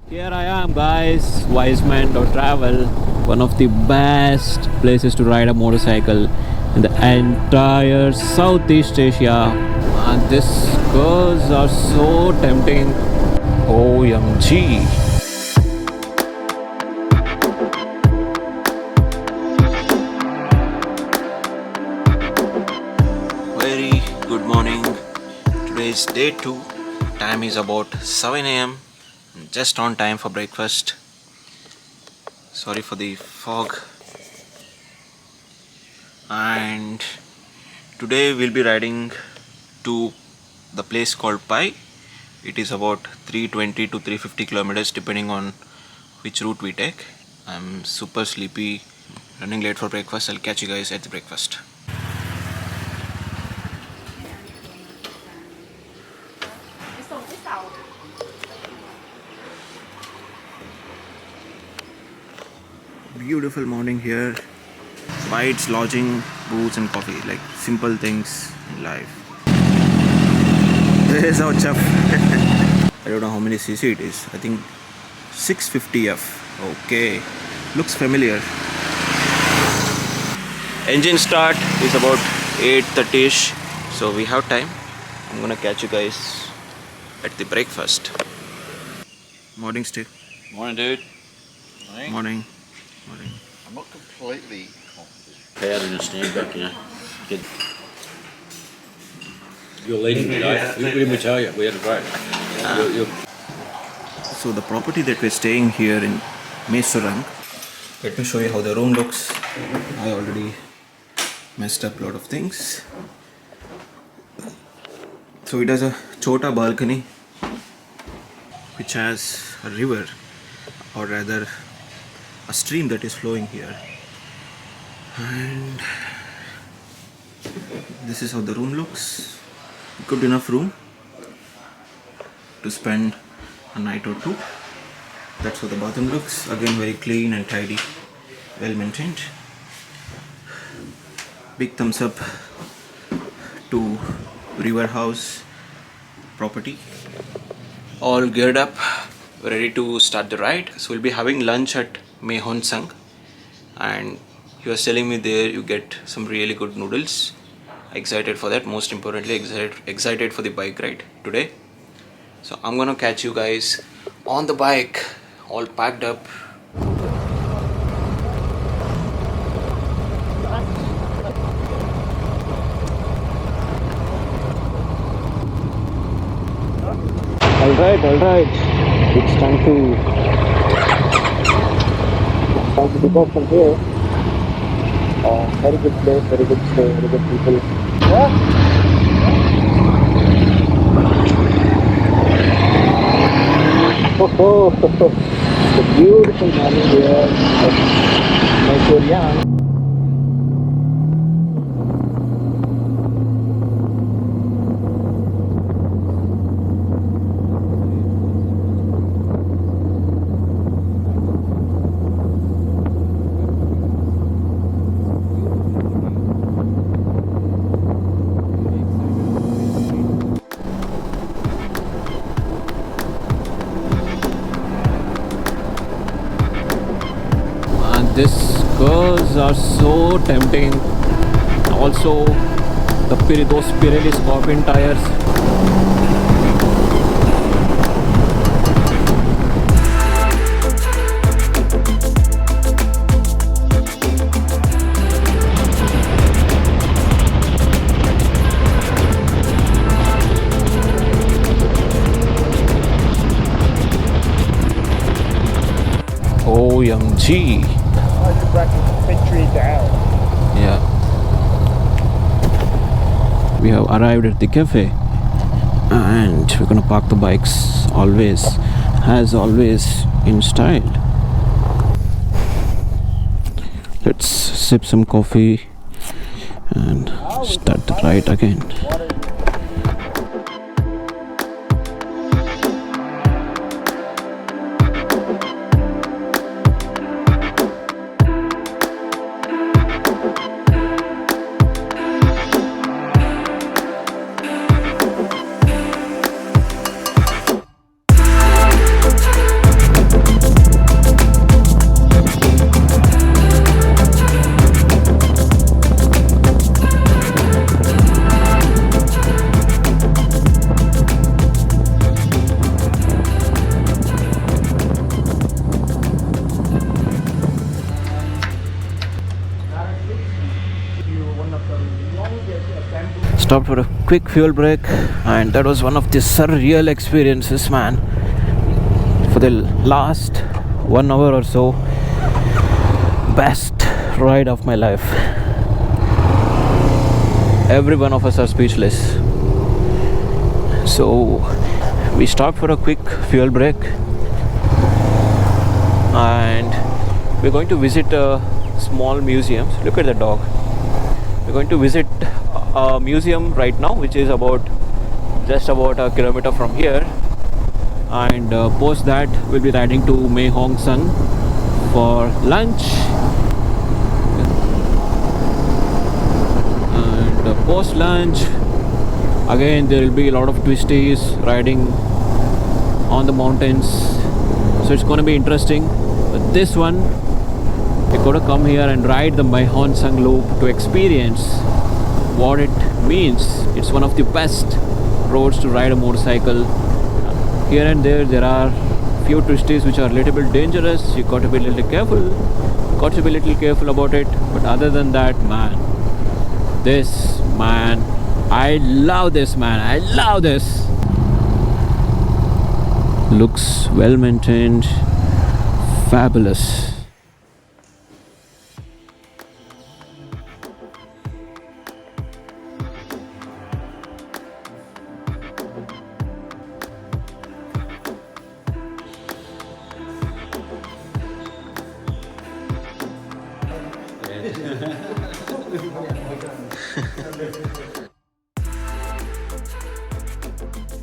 Here I am, guys, wiseman.travel, one of the best places to ride a motorcycle in the entire Southeast Asia. And these girls are so tempting. OMG. Very good morning. Today is day 2. Time is about 7 a.m. Just on time for breakfast. Sorry for the fog. And today we'll be riding to the place called Pai. It is about 320 to 350 kilometers depending on which route we take. I'm super sleepy, running late for breakfast. I'll catch you guys at the breakfast. Beautiful morning here. Bites, lodging, booze and coffee, like simple things in life. This is our chuff. I don't know how many cc it is. I think 650F. Okay, looks familiar. Engine start is about 8:30ish, so we have time. I'm gonna catch you guys at the breakfast. Morning, Steve. Morning, dude. Morning. I'm not completely confident. How to stand back, you know. You're leading today. What did we tell you? We had a break. So the property that we're staying here in MAE Sarang, let me show you how the room looks. I already messed up a lot of things. So it has a chota balcony which has a river, or rather a stream that is flowing here, and this is how the room looks. Good enough room to spend a night or two. That's how the bathroom looks. Again, very clean and tidy, well maintained. Big thumbs up to River House property. All geared up, ready to start the ride. So we'll be having lunch at Mae Hong Son, and he was telling me there you get some really good noodles. Excited for that. Most importantly, excited for the bike ride today. So I'm gonna catch you guys on the bike, all packed up. All right. It's time to go from here. Very good place, very good stay, very good people. Yeah. Oh, the beautiful morning here. Make you young. These girls are so tempting. Also, those Pirelli Scorpion tires. OMG. Yeah. We have arrived at the cafe and we're gonna park the bikes as always in style. Let's sip some coffee and start the ride again. stopped for a quick fuel break, and that was one of the surreal experiences, man. For the last 1 hour or so, best ride of my life. Every one of us are speechless. So we stopped for a quick fuel break, and we're going to visit a small museum. Look at the dog. We're going to visit a museum right now, which is just about a kilometer from here, and post that we'll be riding to Mae Hong Son for lunch. And post lunch again there will be a lot of twisties riding on the mountains, so it's going to be interesting. But this one, we got to come here and ride the Mae Hong Son Loop to experience what it means. It's one of the best roads to ride a motorcycle. Here and there are few twisties which are a little bit dangerous. You got to be a little careful. About it. But other than that, man, I love this, man. I love this. Looks well maintained, fabulous.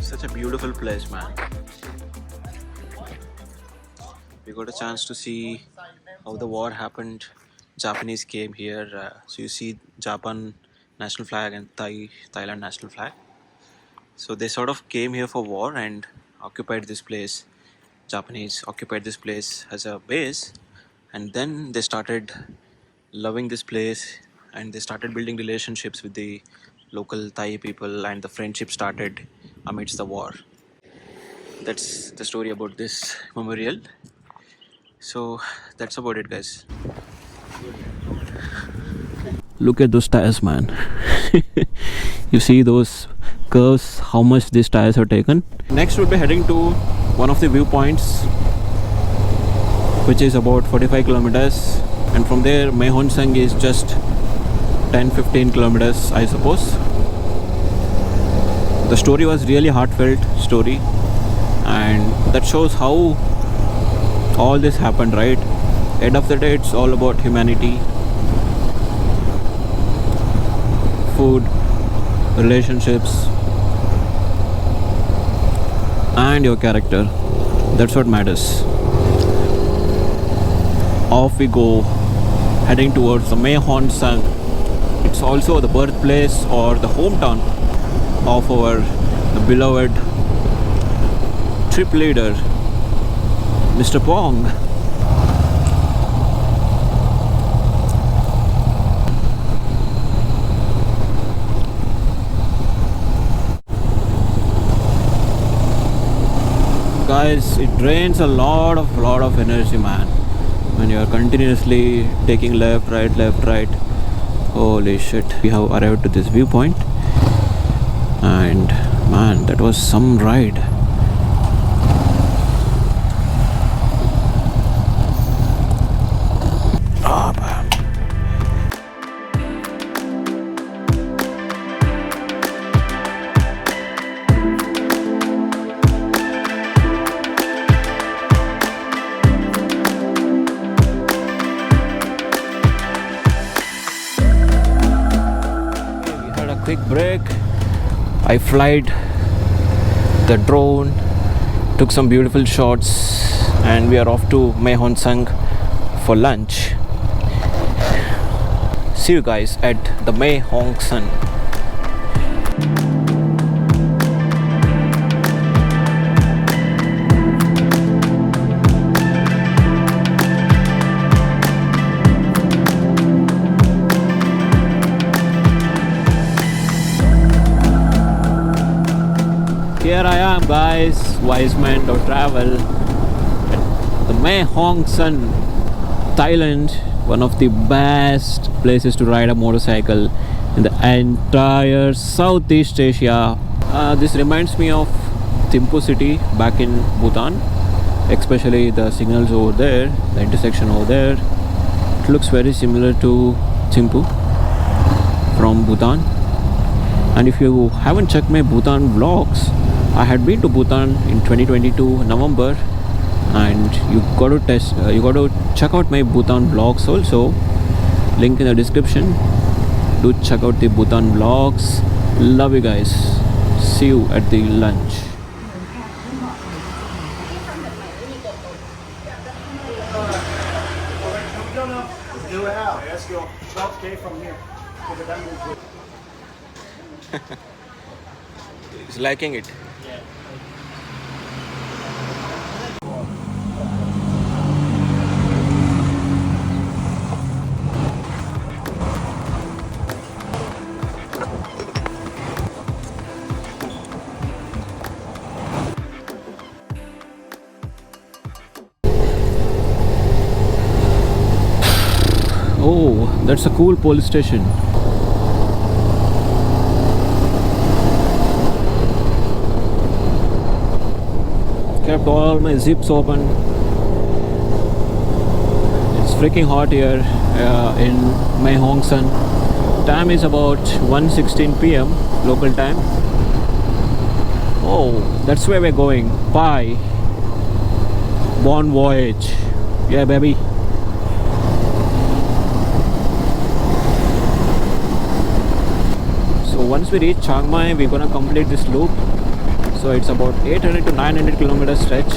Such a beautiful place, man. We got a chance to see how the war happened. Japanese came here, so you see Japan national flag and Thailand national flag. So they sort of came here for war and occupied this place. Japanese occupied this place as a base, and then they started loving this place, and they started building relationships with the local Thai people, and the friendship started amidst the war. That's the story about this memorial. So that's about it, guys. Look at those tires, man. You see those curves, how much these tires are taken. Next we'll be heading to one of the viewpoints, which is about 45 kilometers, and from there Mae Hong Son is just 10-15 kilometers, I suppose. The story was really heartfelt story, and that shows how all this happened, right? End of the day, it's all about humanity, food, relationships, and your character. That's what matters. Off we go, heading towards the Mae Hong Son. It's also the birthplace or the hometown of our beloved trip leader, Mr. Pong. Guys, it drains a lot of energy, man, when you are continuously taking left, right. Holy shit. We have arrived to this viewpoint, and man, that was some ride. Oh, man. Quick break. I flied the drone, took some beautiful shots, and we are off to Mae Hong Son for lunch. See you guys at the Mae Hong Son. Here I am, guys, wiseman.travel at the Mae Hong Son, Thailand. One of the best places to ride a motorcycle. in the entire Southeast Asia. This reminds me of Thimphu city back in Bhutan, especially the signals over there, the intersection over there. It looks very similar to Thimphu from Bhutan. And if you haven't checked my Bhutan vlogs, I had been to Bhutan in 2022 November, and you got to check out my Bhutan vlogs also. Link in the description. Do check out the Bhutan vlogs. Love you guys. See you at the lunch. He's liking it. Oh, that's a cool police station. Kept all my zips open. It's freaking hot here in Mae Hong Son. Time is about 1:16 p.m. local time. Oh, that's where we're going. Pai. Bon voyage. Yeah, baby. So once we reach Chiang Mai, we're gonna complete this loop. So it's about 800 to 900 kilometer stretch.